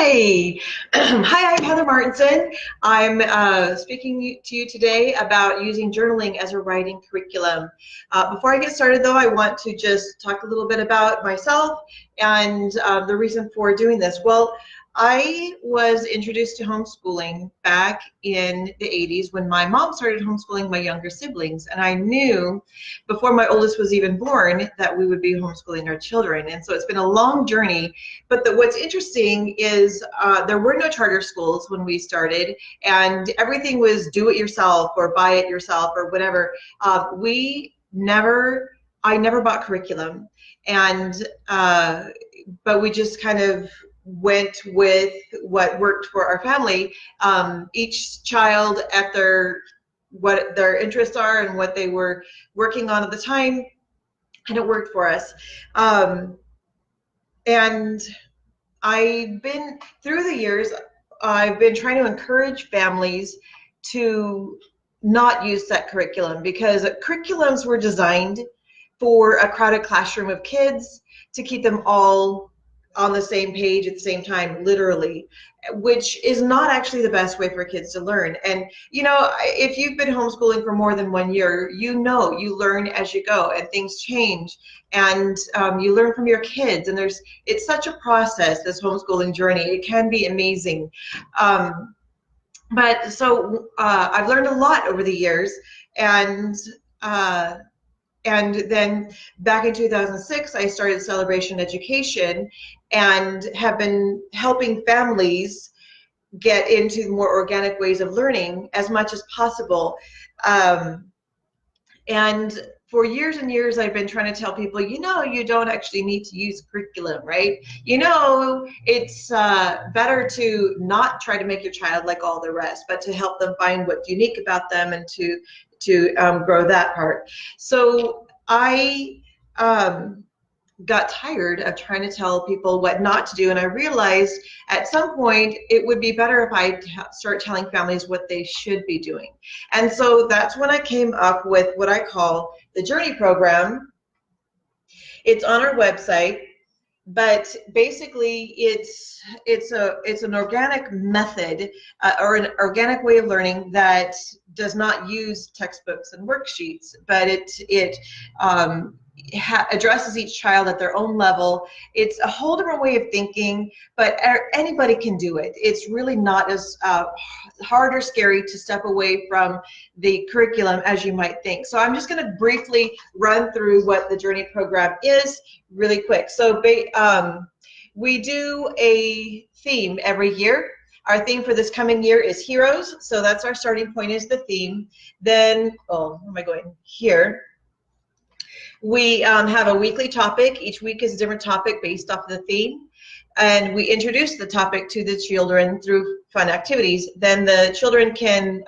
Hi. Hi, I'm Heather Martinson. I'm speaking to you today about using journaling as a writing curriculum. Before I get started, though, I want to just talk a little bit about myself and the reason for doing this. Well, I was introduced to homeschooling back in the 80s when my mom started homeschooling my younger siblings, and I knew before my oldest was even born that we would be homeschooling our children. And so it's been a long journey, but what's interesting is there were no charter schools when we started, and everything was do it yourself or buy it yourself or whatever. I never bought curriculum, and but we just kind of went with what worked for our family. Each child at what their interests are and what they were working on at the time, and it worked for us. And I've been, through the years, I've been trying to encourage families to not use that curriculum, because curriculums were designed for a crowded classroom of kids to keep them all on the same page at the same time, literally, which is not actually the best way for kids to learn. And you know, if you've been homeschooling for more than 1 year, you know you learn as you go, and things change, and you learn from your kids, and it's such a process, this homeschooling journey. It can be amazing. But so I've learned a lot over the years, and then back in 2006, I started Celebration Education and have been helping families get into more organic ways of learning as much as possible. And for years and years, I've been trying to tell people, you know, you don't actually need to use curriculum, right? You know, it's better to not try to make your child like all the rest, but to help them find what's unique about them and to grow that part. So I got tired of trying to tell people what not to do, and I realized at some point it would be better if I start telling families what they should be doing. And so that's when I came up with what I call the Journey Program. It's on our website, but basically it's an organic method, or an organic way of learning that does not use textbooks and worksheets, but it addresses each child at their own level. It's a whole different way of thinking, but anybody can do it. It's really not as hard or scary to step away from the curriculum as you might think. So I'm just going to briefly run through what the Journey Program is really quick. So we do a theme every year. Our theme for this coming year is Heroes. So that's our starting point, is the theme. Then, where am I going? Here. We have a weekly topic. Each week is a different topic based off of the theme. And we introduce the topic to the children through fun activities. Then the children can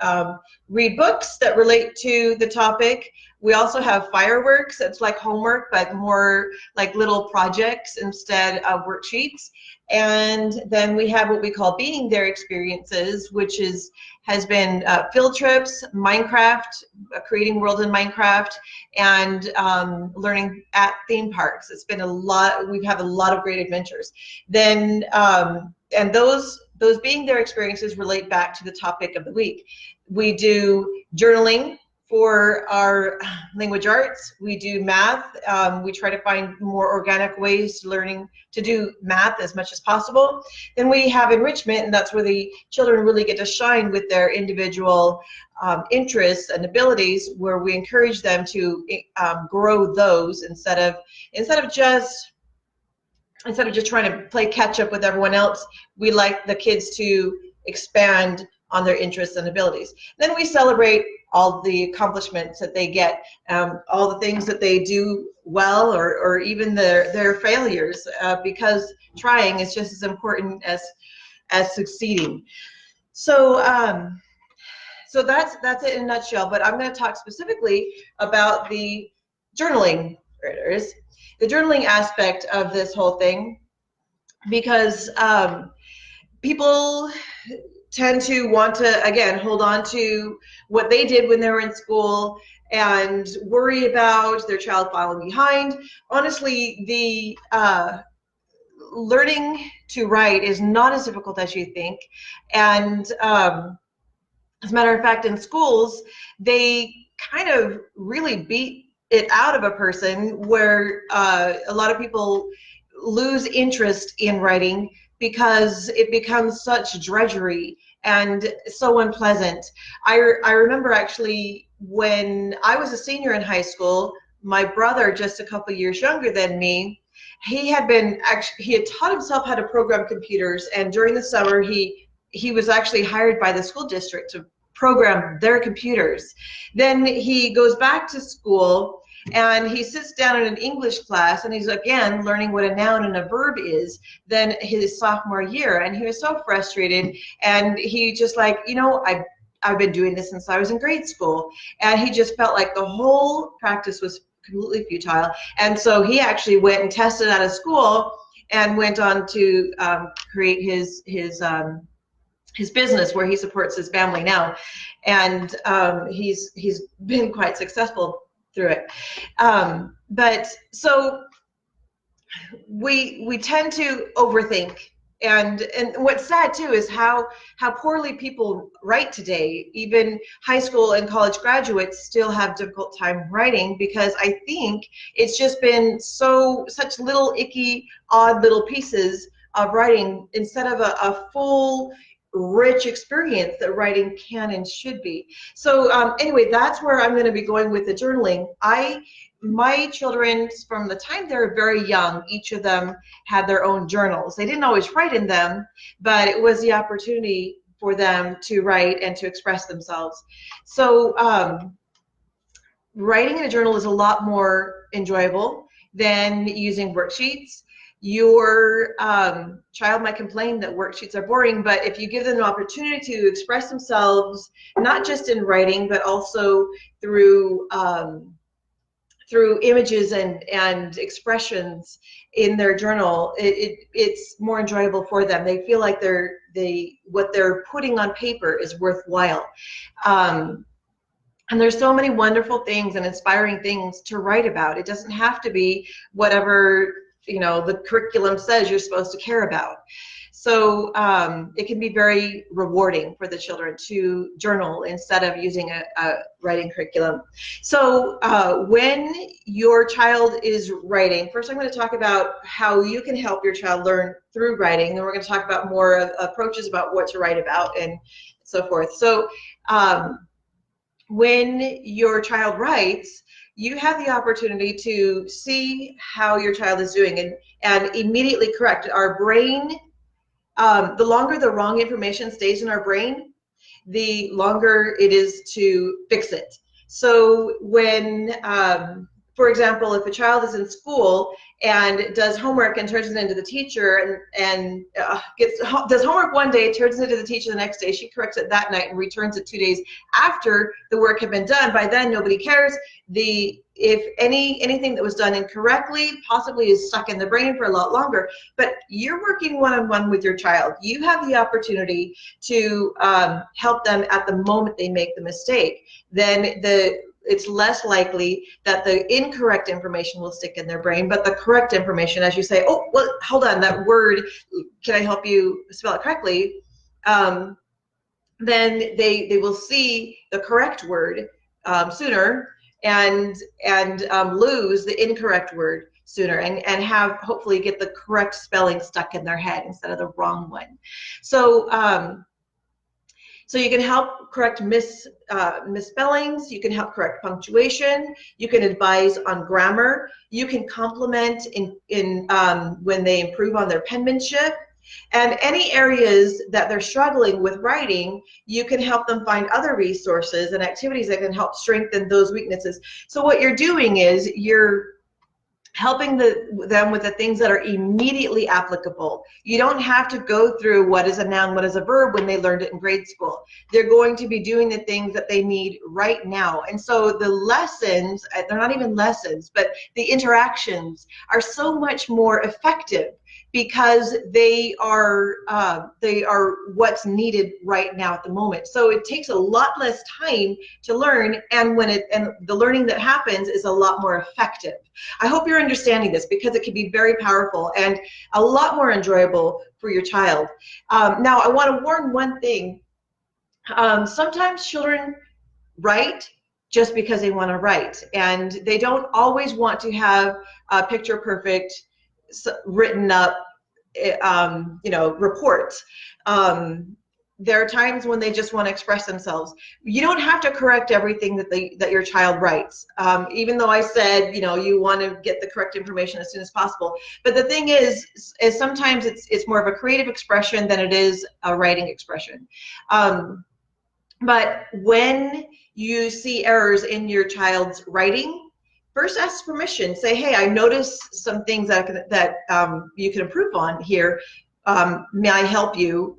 read books that relate to the topic. We also have fireworks. It's like homework, but more like little projects instead of worksheets. And then we have what we call Being There experiences, which has been field trips, Minecraft, creating world in Minecraft, and learning at theme parks. It's been a lot. We've had a lot of great adventures. Then and those Being There experiences relate back to the topic of the week. We do journaling for our language arts. We do math. We try to find more organic ways to do math as much as possible. Then we have enrichment, and that's where the children really get to shine with their individual interests and abilities, where we encourage them to grow those instead of just trying to play catch up with everyone else. We like the kids to expand on their interests and abilities. Then we celebrate all the accomplishments that they get, all the things that they do well, or even their failures, because trying is just as important as succeeding. So so that's it in a nutshell. But I'm going to talk specifically about the journaling aspect of this whole thing, because people tend to want to, again, hold on to what they did when they were in school and worry about their child falling behind. Honestly, learning to write is not as difficult as you think. And as a matter of fact, in schools, they kind of really beat it out of a person, where a lot of people lose interest in writing because it becomes such drudgery and so unpleasant. I remember actually when I was a senior in high school, my brother, just a couple years younger than me, he had taught himself how to program computers, and during the summer he was actually hired by the school district to program their computers. Then he goes back to school and he sits down in an English class, and he's again learning what a noun and a verb is, then his sophomore year. And he was so frustrated, and he just like, I've been doing this since I was in grade school. And he just felt like the whole practice was completely futile. And so he actually went and tested out of school and went on to create his business, where he supports his family now, and he's been quite successful through it. But so we tend to overthink, and what's sad too is how poorly people write today. Even high school and college graduates still have difficult time writing, because I think it's just been such little icky, odd little pieces of writing instead of a full rich experience that writing can and should be. So anyway, that's where I'm going to be going with the journaling. My children, from the time they were very young, each of them had their own journals. They didn't always write in them, but it was the opportunity for them to write and to express themselves. So writing in a journal is a lot more enjoyable than using worksheets. Your child might complain that worksheets are boring, but if you give them an opportunity to express themselves, not just in writing, but also through images and expressions in their journal, it's more enjoyable for them. They feel like what they're putting on paper is worthwhile. And there's so many wonderful things and inspiring things to write about. It doesn't have to be whatever the curriculum says you're supposed to care about. So it can be very rewarding for the children to journal instead of using a writing curriculum. So when your child is writing, first I'm going to talk about how you can help your child learn through writing. Then we're going to talk about more approaches about what to write about and so forth. So when your child writes, you have the opportunity to see how your child is doing and immediately correct. Our brain, the longer the wrong information stays in our brain, the longer it is to fix it. So when, for example, if a child is in school and does homework and turns it into the teacher and does homework one day, turns it into the teacher the next day, she corrects it that night and returns it 2 days after the work had been done. By then, nobody cares. If anything that was done incorrectly possibly is stuck in the brain for a lot longer. But you're working one-on-one with your child. You have the opportunity to help them at the moment they make the mistake. Then it's less likely that the incorrect information will stick in their brain, but the correct information, as you say, oh, well, hold on, that word, can I help you spell it correctly? Then they will see the correct word sooner and lose the incorrect word sooner and have hopefully get the correct spelling stuck in their head instead of the wrong one. So so you can help correct misspellings, you can help correct punctuation, you can advise on grammar, you can compliment when they improve on their penmanship, and any areas that they're struggling with writing, you can help them find other resources and activities that can help strengthen those weaknesses. So what you're doing is you're helping them with the things that are immediately applicable. You don't have to go through what is a noun, what is a verb when they learned it in grade school. They're going to be doing the things that they need right now. And so the lessons, they're not even lessons, but the interactions are so much more effective because they are what's needed right now at the moment. So it takes a lot less time to learn, and the learning that happens is a lot more effective. I hope you're understanding this, because it can be very powerful and a lot more enjoyable for your child. Now, I want to warn one thing. Sometimes children write just because they want to write, and they don't always want to have a picture perfect written up report. There are times when they just want to express themselves. You don't have to correct everything that your child writes, even though I said you want to get the correct information as soon as possible. But the thing is sometimes it's more of a creative expression than it is a writing expression. But when you see errors in your child's writing, first ask permission. Say, hey, I noticed some things that you can improve on here. May I help you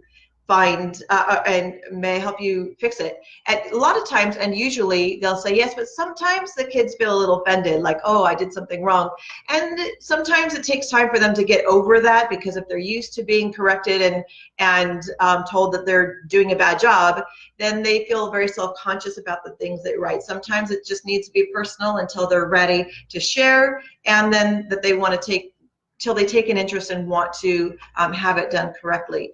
find, and may I help you fix it? And a lot of times, and usually they'll say yes, but sometimes the kids feel a little offended, like, oh, I did something wrong. And sometimes it takes time for them to get over that, because if they're used to being corrected and told that they're doing a bad job, then they feel very self-conscious about the things they write. Sometimes it just needs to be personal until they're ready to share, and then that they want to take, till they take an interest and want to have it done correctly.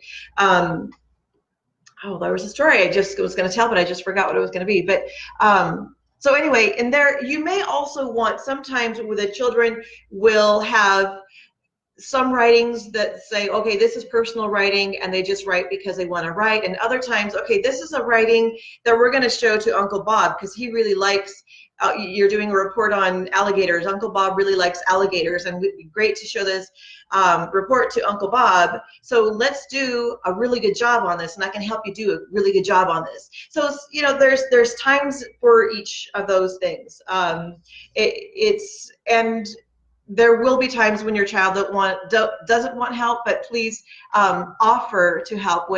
There was a story I just was going to tell, but I just forgot what it was going to be. But so anyway, and there you may also want, sometimes with the children will have some writings that say, okay, this is personal writing, and they just write because they want to write. And other times, okay, this is a writing that we're going to show to Uncle Bob because he really likes, you're doing a report on alligators. Uncle Bob really likes alligators, and it would be great to show this report to Uncle Bob. So let's do a really good job on this, and I can help you do a really good job on this. So, there's times for each of those things. And there will be times when your child doesn't want help, but please offer to help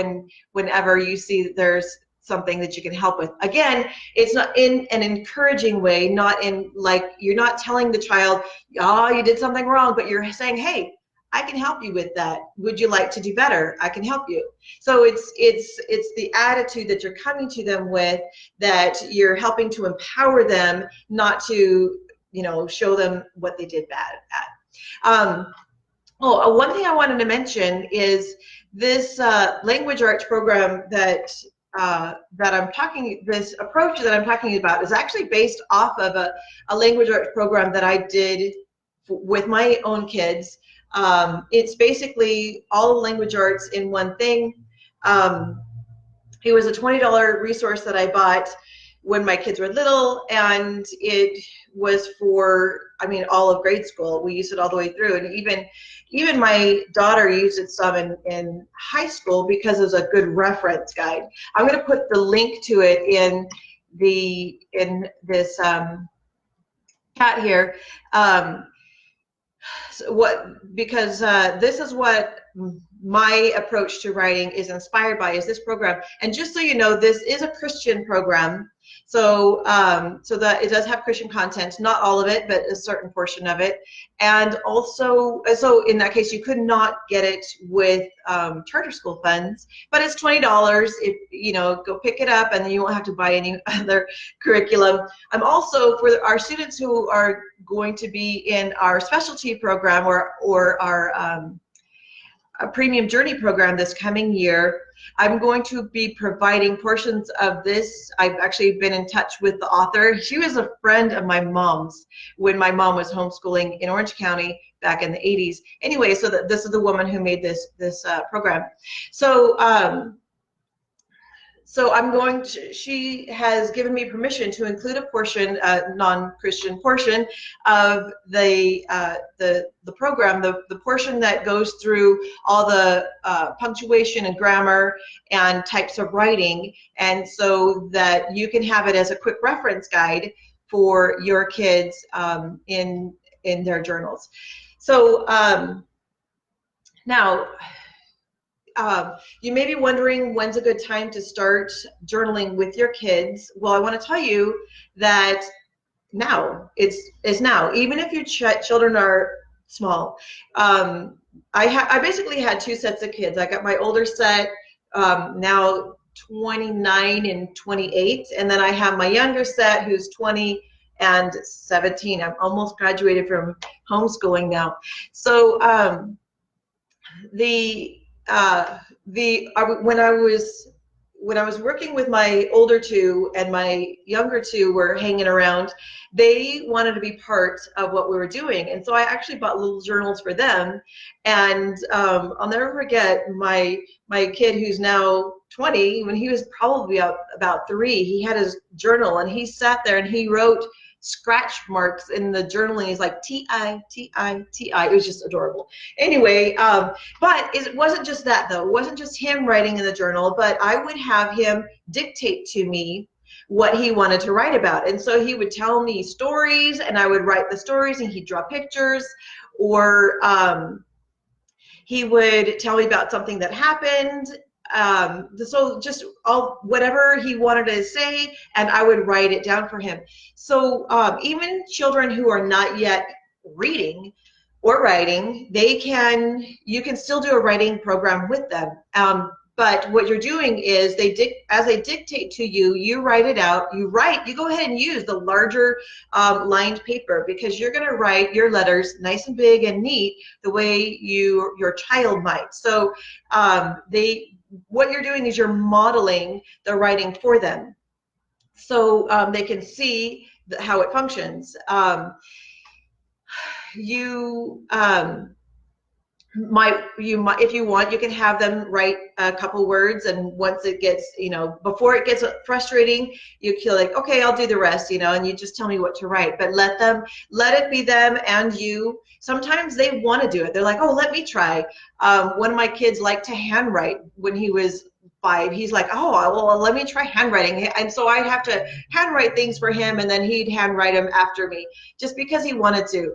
whenever you see there's something that you can help with. Again, it's not in an encouraging way, not in like, you're not telling the child, oh, you did something wrong, but you're saying, hey, I can help you with that. Would you like to do better? I can help you. So it's the attitude that you're coming to them with, that you're helping to empower them, not to show them what they did bad at. One thing I wanted to mention is this language arts program that I'm talking, this approach that I'm talking about is actually based off of a language arts program that I did with my own kids. It's basically all of language arts in one thing. It was a $20 resource that I bought when my kids were little, and it was for, all of grade school. We used it all the way through, and even my daughter used it some in high school because it was a good reference guide. I'm going to put the link to it in this chat here. Because this is what my approach to writing is inspired by, is this program. And just so you know, this is a Christian program, so that it does have Christian content, not all of it, but a certain portion of it. And also, so in that case, you could not get it with charter school funds, but it's $20. If go pick it up, and then you won't have to buy any other curriculum. I'm also, for our students who are going to be in our specialty program or our a premium journey program this coming year, I'm going to be providing portions of this. I've actually been in touch with the author. She was a friend of my mom's when my mom was homeschooling in Orange County back in the 80s. Anyway, so this is the woman who made this program. So I'm going to, she has given me permission to include a portion, non-Christian portion of the program, the portion that goes through all the punctuation and grammar and types of writing, and so that you can have it as a quick reference guide for your kids in their journals. So now, you may be wondering, when's a good time to start journaling with your kids? Well, I want to tell you that now, it's now. Even if your children are small, I basically had two sets of kids. I got my older set, now 29 and 28, and then I have my younger set who's 20 and 17. I'm almost graduated from homeschooling now. So when I was working with my older two and my younger two were hanging around, they wanted to be part of what we were doing. And so I actually bought little journals for them. And I'll never forget my kid who's now 20, when he was probably about 3, he had his journal and he sat there and he wrote scratch marks in the journaling. He's like T-I, T-I, T-I. It was just adorable. Anyway, but it wasn't just that though. It wasn't just him writing in the journal, but I would have him dictate to me what he wanted to write about. And so he would tell me stories and I would write the stories and he'd draw pictures, or he would tell me about something that happened. So just whatever he wanted to say, and I would write it down for him. So even children who are not yet reading or writing, you can still do a writing program with them. But what you're doing is as they dictate to you, you write it out. You go ahead and use the larger lined paper, because you're going to write your letters nice and big and neat the way your child might. So what you're doing is you're modeling the writing for them, so they can see how it functions. If you want, you can have them write a couple words, and once it gets, before it gets frustrating, you feel like, okay, I'll do the rest, and you just tell me what to write. But let it be them and you. Sometimes they want to do it. They're like, oh, let me try. One of my kids liked to handwrite when he was 5. He's like, oh, well, let me try handwriting. And so I'd have to handwrite things for him, and then he'd handwrite them after me, just because he wanted to.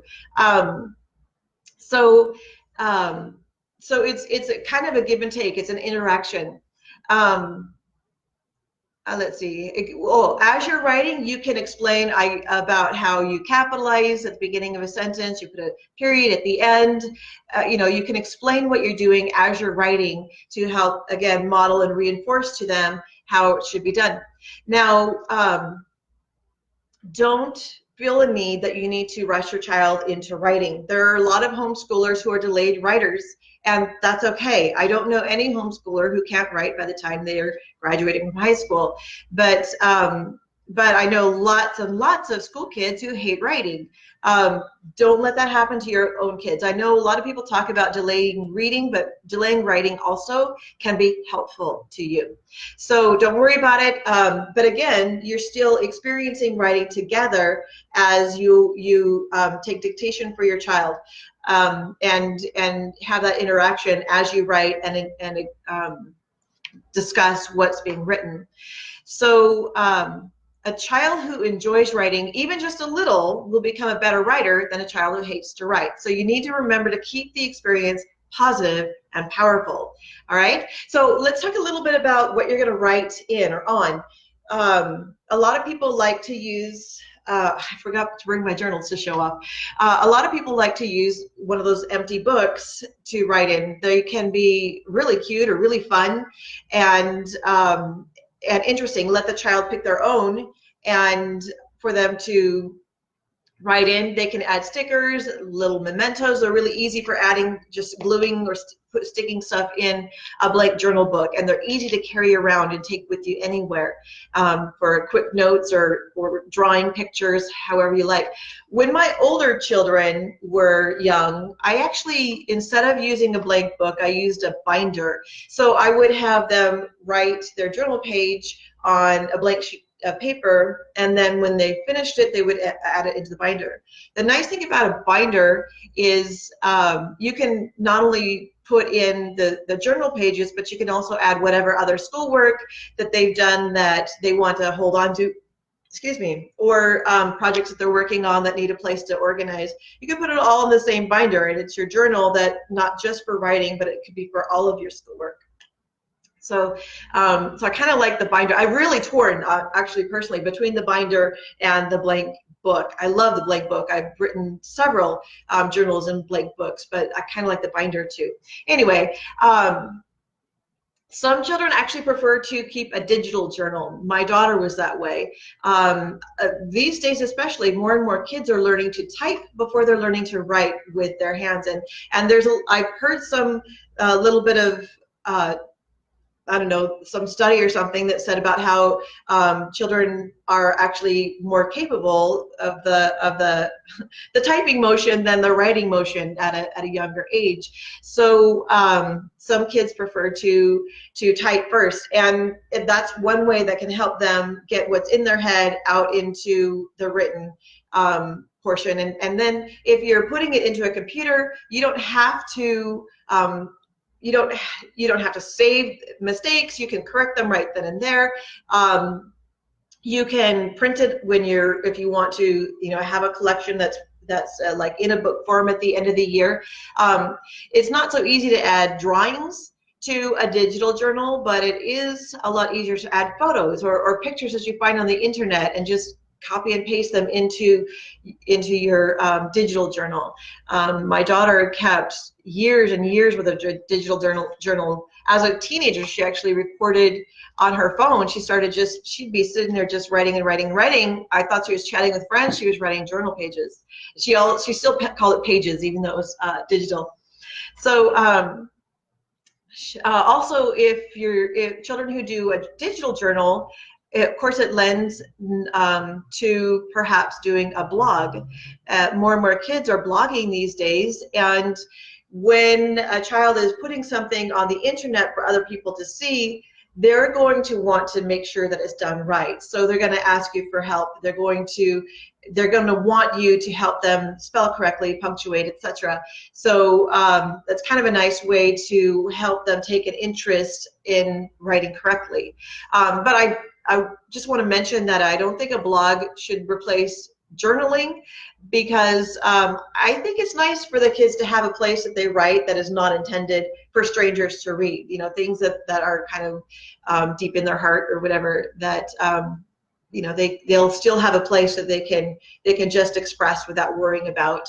So it's a kind of a give and take. It's an interaction. Let's see. As you're writing, you can explain about how you capitalize at the beginning of a sentence. You put a period at the end. You can explain what you're doing as you're writing to help, again, model and reinforce to them how it should be done. Now, don't feel a need that you need to rush your child into writing. There are a lot of homeschoolers who are delayed writers, and that's okay. I don't know any homeschooler who can't write by the time they are graduating from high school, but I know lots and lots of school kids who hate writing. Don't let that happen to your own kids. I know a lot of people talk about delaying reading, but delaying writing also can be helpful to you. So don't worry about it. But again, you're still experiencing writing together as you take dictation for your child, and have that interaction as you write and discuss what's being written. So a child who enjoys writing, even just a little, will become a better writer than a child who hates to write. So you need to remember to keep the experience positive and powerful. All right? So let's talk a little bit about what you're going to write in or on. A lot of people like to use, I forgot to bring my journals to show off. A lot of people like to use one of those empty books to write in. They can be really cute or really fun and interesting. Let the child pick their own, and for them to write in. They can add stickers, little mementos. They're really easy for adding, just gluing or sticking stuff in a blank journal book, and they're easy to carry around and take with you anywhere for quick notes or drawing pictures, however you like. When my older children were young, I actually, instead of using a blank book, I used a binder. So I would have them write their journal page on a blank sheet of paper, and then when they finished it, they would add it into the binder. The nice thing about a binder is you can not only put in the journal pages, but you can also add whatever other schoolwork that they've done that they want to hold on to, or projects that they're working on that need a place to organize. You can put it all in the same binder, and it's your journal that not just for writing, but it could be for all of your schoolwork. So I kind of like the binder. I'm really torn, actually, personally, between the binder and the blank book. I love the blank book. I've written several journals and blank books, but I kind of like the binder too. Anyway, some children actually prefer to keep a digital journal. My daughter was that way. These days especially, more and more kids are learning to type before they're learning to write with their hands. And I've heard some little bit of I don't know, some study or something that said about how children are actually more capable of the typing motion than the writing motion at a younger age. So some kids prefer to type first, and that's one way that can help them get what's in their head out into the written portion. And then if you're putting it into a computer, you don't have to you don't have to save mistakes. You can correct them right then and there. You can print it if you want to, have a collection that's like in a book form at the end of the year. It's not so easy to add drawings to a digital journal, but it is a lot easier to add photos or pictures that you find on the internet and just copy and paste them into your digital journal. My daughter kept years and years with a digital journal. As a teenager, she actually recorded on her phone. She'd be sitting there just writing and writing and writing. I thought she was chatting with friends. She was writing journal pages. She still called it pages, even though it was digital. So also, if children who do a digital journal, of course, it lends to perhaps doing a blog. More and more kids are blogging these days, and when a child is putting something on the internet for other people to see, they're going to want to make sure that it's done right. So they're going to ask you for help. They're going to want you to help them spell correctly, punctuate, etc. So that's kind of a nice way to help them take an interest in writing correctly. But I just want to mention that I don't think a blog should replace journaling, because I think it's nice for the kids to have a place that they write that is not intended for strangers to read. Things that are kind of deep in their heart or whatever, that they'll still have a place that they can just express without worrying about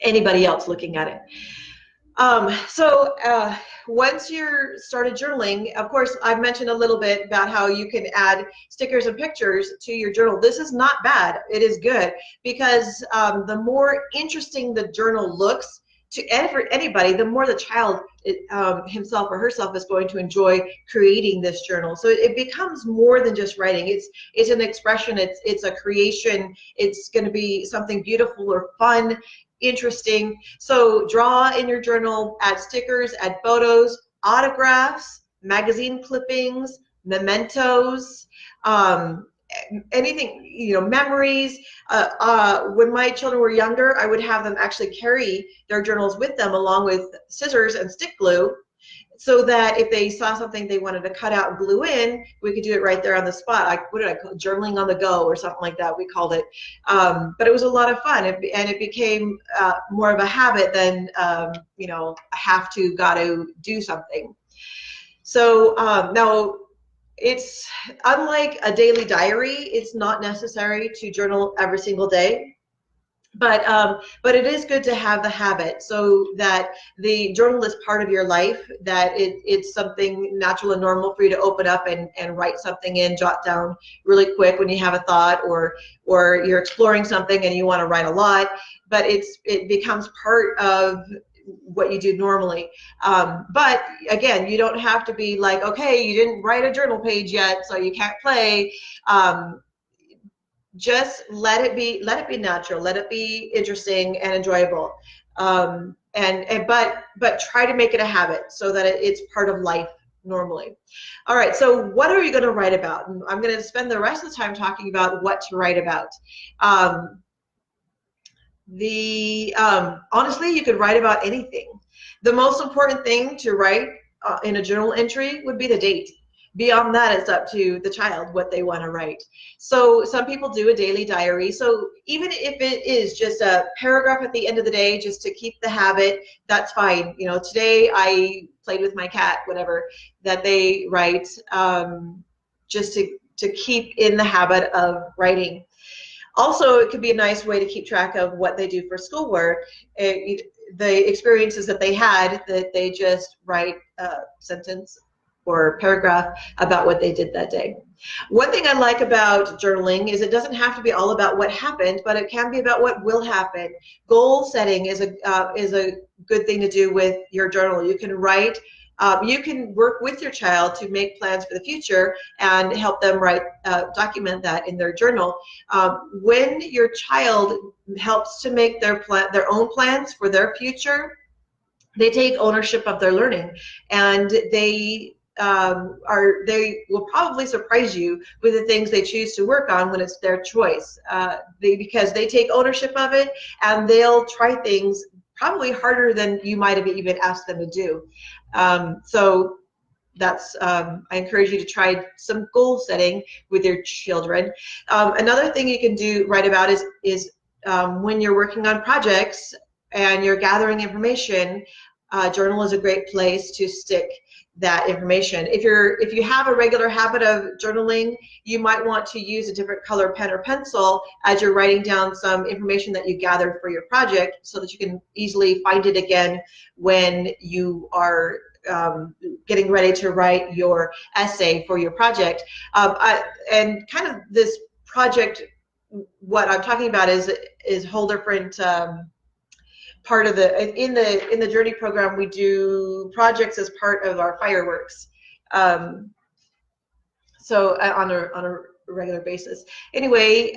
anybody else looking at it. So once you're started journaling, of course, I've mentioned a little bit about how you can add stickers and pictures to your journal. This is not bad. It is good, because the more interesting the journal looks to anybody, the more the child himself or herself is going to enjoy creating this journal. So it becomes more than just writing. It's an expression. It's a creation. It's going to be something beautiful or fun, interesting. So draw in your journal, add stickers, add photos, autographs, magazine clippings, mementos, anything, memories. When my children were younger, I would have them actually carry their journals with them along with scissors and stick glue, so that if they saw something they wanted to cut out and glue in, we could do it right there on the spot. What did I call it? Journaling on the go or something like that, we called it. But it was a lot of fun, and it became more of a habit than a have to, got to do something. So now, it's unlike a daily diary. It's not necessary to journal every single day. But it is good to have the habit, so that the journal is part of your life, that it's something natural and normal for you to open up and write something in, jot down really quick when you have a thought, or you're exploring something and you want to write a lot, but it becomes part of what you do normally. But again, you don't have to be like, okay, you didn't write a journal page yet, so you can't play. Just let it be natural, let it be interesting and enjoyable, but try to make it a habit so that it's part of life normally. All right, so what are you going to write about? I'm going to spend the rest of the time talking about what to write about. Honestly, you could write about anything. The most important thing to write in a journal entry would be the date. Beyond that, it's up to the child what they want to write. So some people do a daily diary. So even if it is just a paragraph at the end of the day, just to keep the habit, that's fine. Today I played with my cat, whatever, that they write, just to keep in the habit of writing. Also, it could be a nice way to keep track of what they do for schoolwork. The experiences that they had, that they just write a sentence or paragraph about what they did that day. One thing I like about journaling is it doesn't have to be all about what happened, but it can be about what will happen. Goal setting is a good thing to do with your journal. You can write. You can work with your child to make plans for the future and help them document that in their journal. When your child helps to make their own plans for their future, they take ownership of their learning, and they will probably surprise you with the things they choose to work on when it's their choice. Because they take ownership of it, and they'll try things probably harder than you might have even asked them to do. So that's I encourage you to try some goal setting with your children. Another thing you can write about is when you're working on projects and you're gathering information. Journal is a great place to stick that information. If you have a regular habit of journaling, you might want to use a different color pen or pencil as you're writing down some information that you gathered for your project, so that you can easily find it again when you are getting ready to write your essay for your project. And kind of this project, what I'm talking about is a whole different part of in the Journey program. We do projects as part of our fireworks, so on a regular basis. Anyway,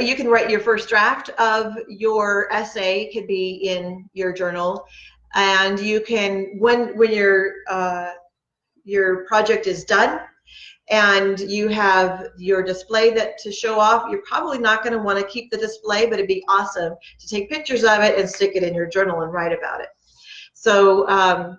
you can write your first draft of your essay. It could be in your journal, and you can when your project is done and you have your display to show off, you're probably not going to want to keep the display, but it'd be awesome to take pictures of it and stick it in your journal and write about it. So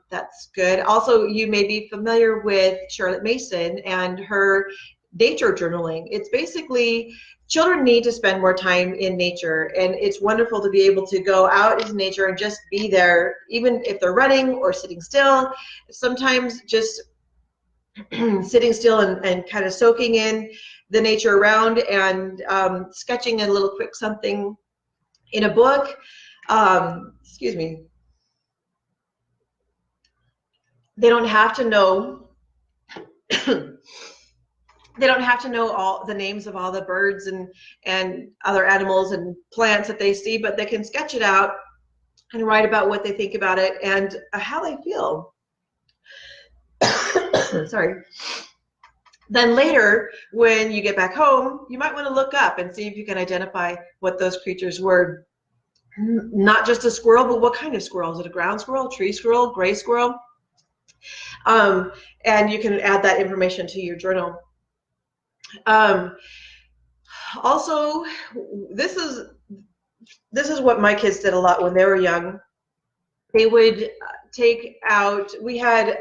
that's good. Also, you may be familiar with Charlotte Mason and her nature journaling. It's basically, children need to spend more time in nature, and it's wonderful to be able to go out into nature and just be there, even if they're running or sitting still. Sometimes just sitting still and kind of soaking in the nature around, and sketching a little quick something in a book. Excuse me. They don't have to know they don't have to know all the names of all the birds and other animals and plants that they see, but they can sketch it out and write about what they think about it and how they feel. Sorry. Then later, when you get back home, you might want to look up and see if you can identify what those creatures were. Not just a squirrel, but what kind of squirrel? Is it a ground squirrel, tree squirrel, gray squirrel? And you can add that information to your journal. Also, this is what my kids did a lot when they were young. They would we had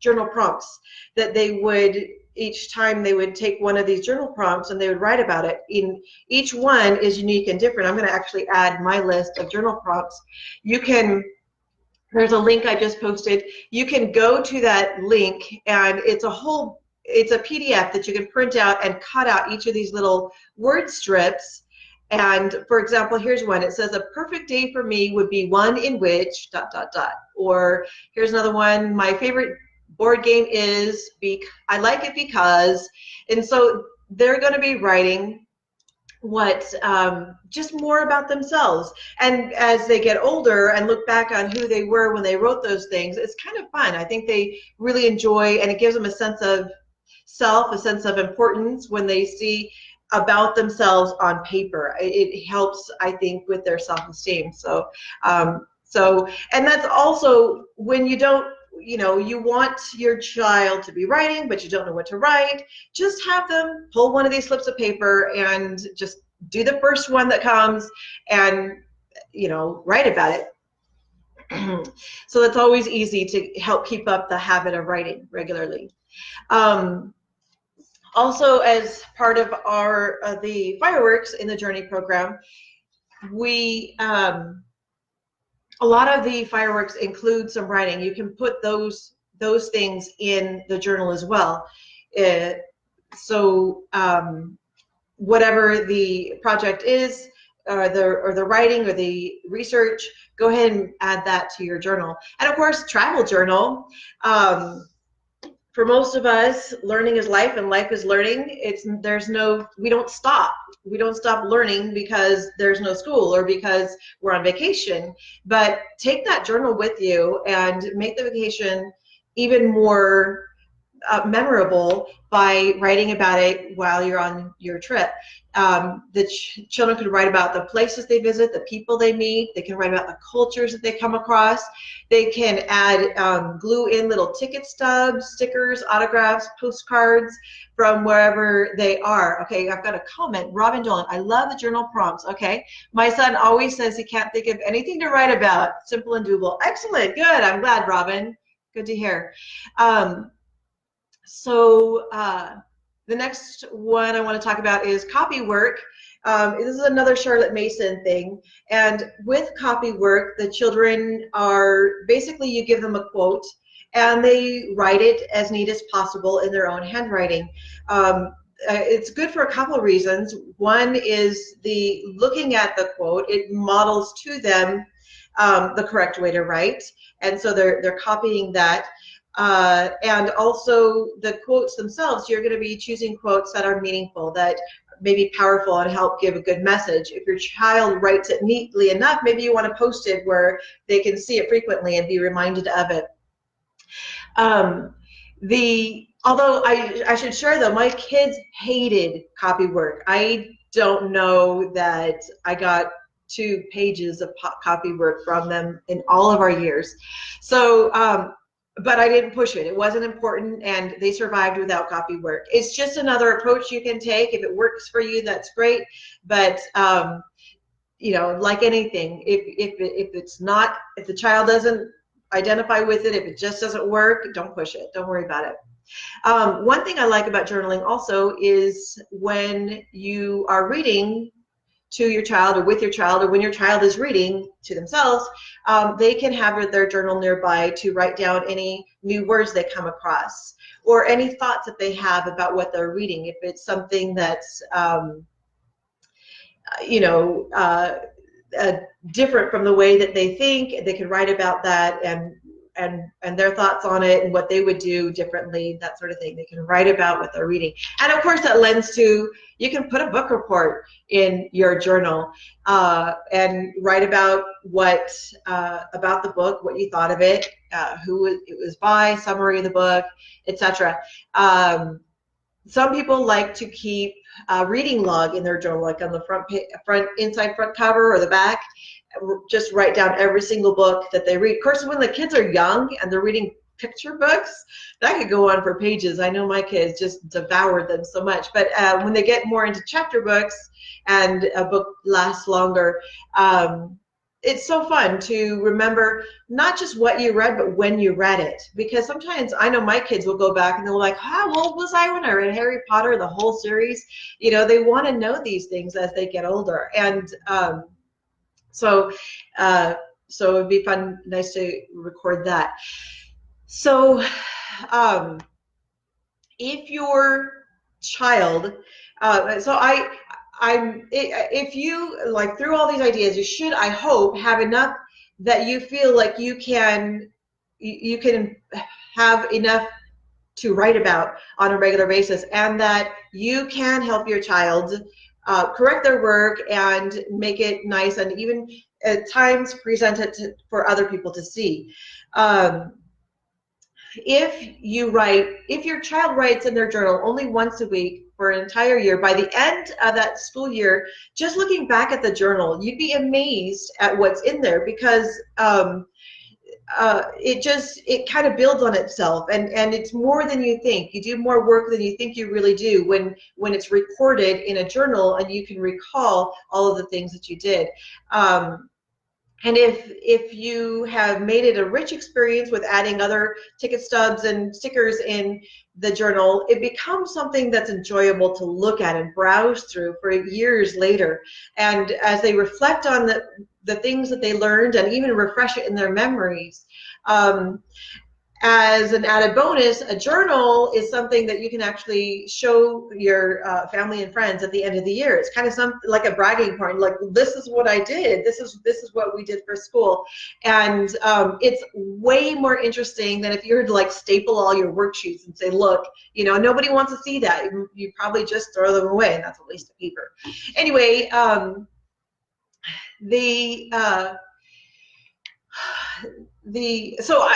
journal prompts that they would, each time they would take one of these journal prompts and they would write about it. Each one is unique and different. I'm going to actually add my list of journal prompts. There's a link I just posted. You can go to that link, and it's a PDF that you can print out and cut out each of these little word strips. And for example, here's one. It says, a perfect day for me would be one in which ... Or here's another one. My favorite board game is I like it because. And so they're going to be writing just more about themselves. And as they get older and look back on who they were when they wrote those things, it's kind of fun. I think they really enjoy, and it gives them a sense of self, a sense of importance when they see about themselves on paper. It helps, I think, with their self-esteem. So, and that's also when you don't, you want your child to be writing, but you don't know what to write. Just have them pull one of these slips of paper and just do the first one that comes and, write about it. So that's always easy to help keep up the habit of writing regularly. Also, as part of the fireworks in the Journey program, a lot of the fireworks include some writing. You can put those things in the journal as well. whatever the project is, or the writing or the research, go ahead and add that to your journal. And of course, travel journal. For most of us, learning is life and life is learning. We don't stop. We don't stop learning because there's no school or because we're on vacation. But take that journal with you and make the vacation even more memorable by writing about it while you're on your trip. The children could write about the places they visit, the people they meet. They can write about the cultures that they come across. They can add, glue in little ticket stubs, stickers, autographs, postcards from wherever they are. Okay, I've got a comment. Robin Dolan, I love the journal prompts. Okay, my son always says he can't think of anything to write about. Simple and doable. Excellent, good. I'm glad, Robin. Good to hear. So the next one I want to talk about is copy work. This is another Charlotte Mason thing. And with copy work, the children are basically, you give them a quote and they write it as neat as possible in their own handwriting. It's good for a couple of reasons. One is looking at the quote, it models to them the correct way to write. And so they're copying that. And also the quotes themselves, you're going to be choosing quotes that are meaningful, that may be powerful and help give a good message. If your child writes it neatly enough, maybe you want to post it where they can see it frequently and be reminded of it. Although I should share though, my kids hated copy work. I don't know that I got 2 pages of copy work from them in all of our years. So, but I didn't push it. It wasn't important, and they survived without copy work. It's just another approach you can take. If it works for you, that's great. But you know, like anything, if the child doesn't identify with it, if it just doesn't work, don't push it. Don't worry about it. One thing I like about journaling also is when you are reading to your child or with your child, or when your child is reading to themselves, they can have their journal nearby to write down any new words they come across or any thoughts that they have about what they're reading. If it's something that's, you know, different from the way that they think, they can write about that and their thoughts on it and what they would do differently, that sort of thing. They can write about what they're reading. And of course that lends to, you can put a book report in your journal and write about about the book, what you thought of it, who it was by, summary of the book, etc. Some people like to keep a reading log in their journal, like on the inside front cover or the back. Just write down every single book that they read. Of course, when the kids are young and they're reading picture books, that could go on for pages. I know my kids just devoured them so much. But when they get more into chapter books and a book lasts longer, it's so fun to remember not just what you read, but when you read it. Because sometimes I know my kids will go back and they're like, how old was I when I read Harry Potter, the whole series? You know, they want to know these things as they get older. And so it would be fun, nice to record that. So if your child, if you, like, through all these ideas, you should, I hope, have enough that you feel like you can have enough to write about on a regular basis, and that you can help your child correct their work and make it nice, and even at times present it for other people to see. If your child writes in their journal only once a week for an entire year, by the end of that school year, just looking back at the journal, you'd be amazed at what's in there, because it kind of builds on itself, and it's more than you think. You do more work than you think you really do when it's recorded in a journal and you can recall all of the things that you did. And if you have made it a rich experience with adding other ticket stubs and stickers in the journal, it becomes something that's enjoyable to look at and browse through for years later. And as they reflect on the things that they learned and even refresh it in their memories, As an added bonus, a journal is something that you can actually show your family and friends at the end of the year. It's kind of like a bragging point, like this is what I did, this is what we did for school. And it's way more interesting than if you were to like staple all your worksheets and say, look, you know, nobody wants to see that. You probably just throw them away, and that's a waste of paper. Anyway, so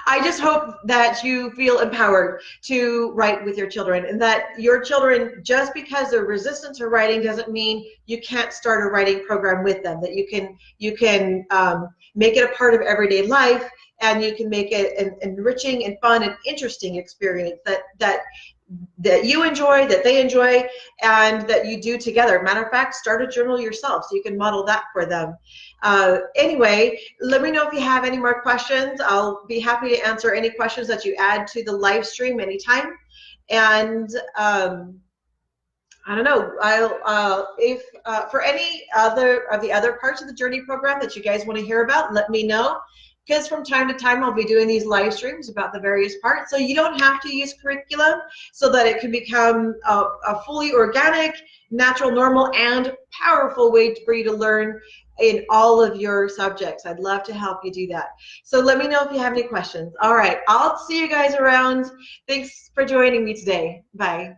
I just hope that you feel empowered to write with your children, and that your children, just because they're resistant to writing doesn't mean you can't start a writing program with them, that you can make it a part of everyday life, and you can make it an enriching and fun and interesting experience that you enjoy, that they enjoy, and that you do together. Matter of fact, start a journal yourself so you can model that for them. Anyway, let me know if you have any more questions. I'll be happy to answer any questions that you add to the live stream anytime. And I don't know, if for any other of the other parts of the Journey program that you guys want to hear about, let me know. Because from time to time I'll be doing these live streams about the various parts, so you don't have to use curriculum, so that it can become a fully organic, natural, normal, and powerful way for you to learn in all of your subjects. I'd love to help you do that. So let me know if you have any questions. All right, I'll see you guys around. Thanks for joining me today. Bye.